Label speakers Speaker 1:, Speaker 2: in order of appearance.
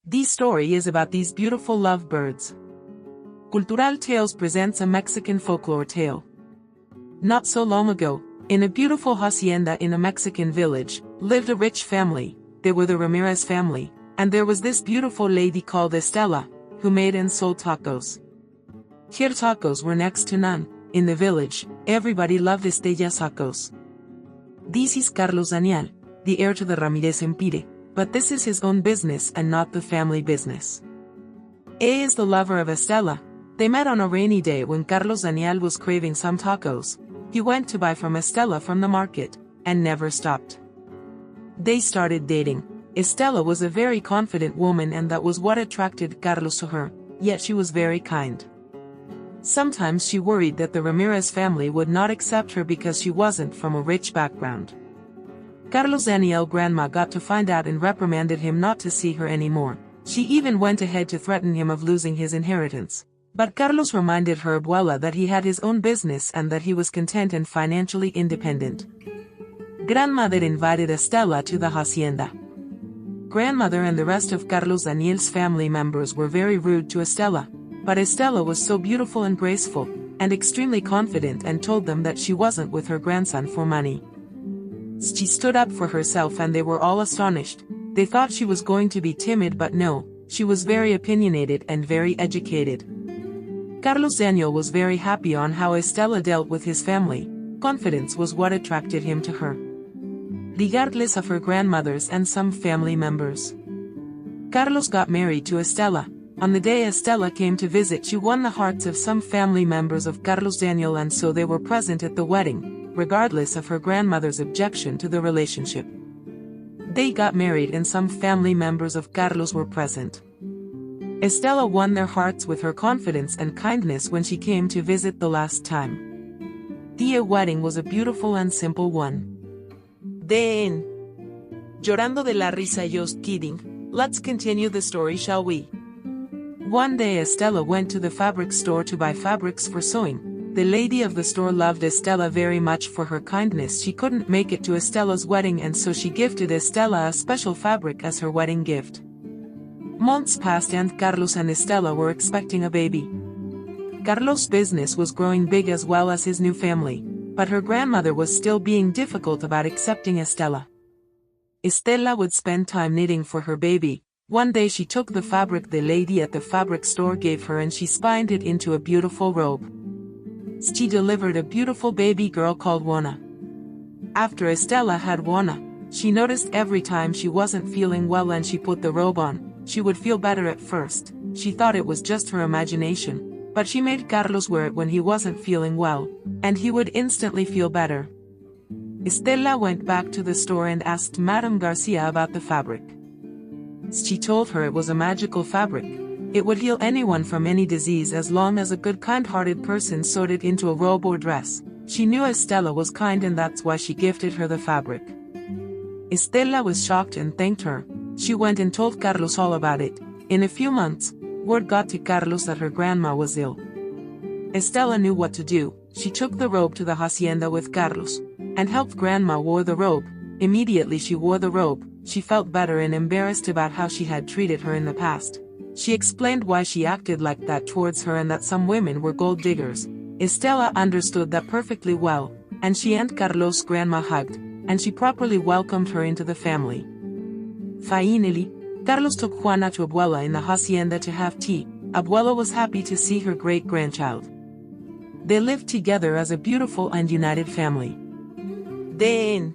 Speaker 1: This story is about these beautiful lovebirds. Cultural Tales presents a Mexican folklore tale. Not so long ago, in a beautiful hacienda in a Mexican village, lived a rich family. They were the Ramirez family, and there was this beautiful lady called Estela, who made and sold tacos. Here tacos were next to none. In the village, everybody loved Estella's tacos. This is Carlos Daniel, the heir to the Ramirez Empire, but this is his own business and not the family business. A is the lover of Estela. They met on a rainy day when Carlos Daniel was craving some tacos. He went to buy from Estela from the market, and never stopped. They started dating. Estela was a very confident woman, and that was what attracted Carlos to her, yet she was very kind. Sometimes she worried that the Ramirez family would not accept her because she wasn't from a rich background. Carlos Daniel's grandma got to find out and reprimanded him not to see her anymore. She even went ahead to threaten him of losing his inheritance. But Carlos reminded her abuela that he had his own business and that he was content and financially independent. Grandmother invited Estela to the hacienda. Grandmother and the rest of Carlos Daniel's family members were very rude to Estela, but Estela was so beautiful and graceful, and extremely confident, and told them that she wasn't with her grandson for money. She stood up for herself and they were all astonished. They thought she was going to be timid, but no, she was very opinionated and very educated. Carlos Daniel was very happy on how Estela dealt with his family. Confidence was what attracted him to her, regardless of her grandmothers and some family members. Carlos got married to Estela. On the day Estela came to visit, she won the hearts of some family members of Carlos Daniel, and so they were present at the wedding, regardless of her grandmother's objection to the relationship. They got married and some family members of Carlos were present. Estela won their hearts with her confidence and kindness when she came to visit the last time. The wedding was a beautiful and simple one. Then, llorando de la risa, just kidding. Let's continue the story, shall we? One day Estela went to the fabric store to buy fabrics for sewing. The lady of the store loved Estela very much for her kindness. She couldn't make it to Estela's wedding, and so she gifted Estela a special fabric as her wedding gift. Months passed and Carlos and Estela were expecting a baby. Carlos' business was growing big as well as his new family, but her grandmother was still being difficult about accepting Estela. Estela would spend time knitting for her baby. One day she took the fabric the lady at the fabric store gave her and she spined it into a beautiful robe. She delivered a beautiful baby girl called Juana. After Estela had Juana, she noticed every time she wasn't feeling well and she put the robe on, she would feel better at first. She thought it was just her imagination, but she made Carlos wear it when he wasn't feeling well, and he would instantly feel better. Estela went back to the store and asked Madame Garcia about the fabric. She told her it was a magical fabric. It would heal anyone from any disease as long as a good, kind-hearted person sewed it into a robe or dress. She knew Estela was kind, and that's why she gifted her the fabric. Estela was shocked and thanked her. She went and told Carlos all about it. In a few months, word got to Carlos that her grandma was ill. Estela knew what to do. She took the robe to the hacienda with Carlos, and helped grandma wear the robe. Immediately she wore the robe, she felt better and embarrassed about how she had treated her in the past. She explained why she acted like that towards her and that some women were gold diggers. Estela understood that perfectly well, and she and Carlos' grandma hugged, and she properly welcomed her into the family. Finally, Carlos took Juana to Abuela in the hacienda to have tea. Abuela was happy to see her great-grandchild. They lived together as a beautiful and united family. Then,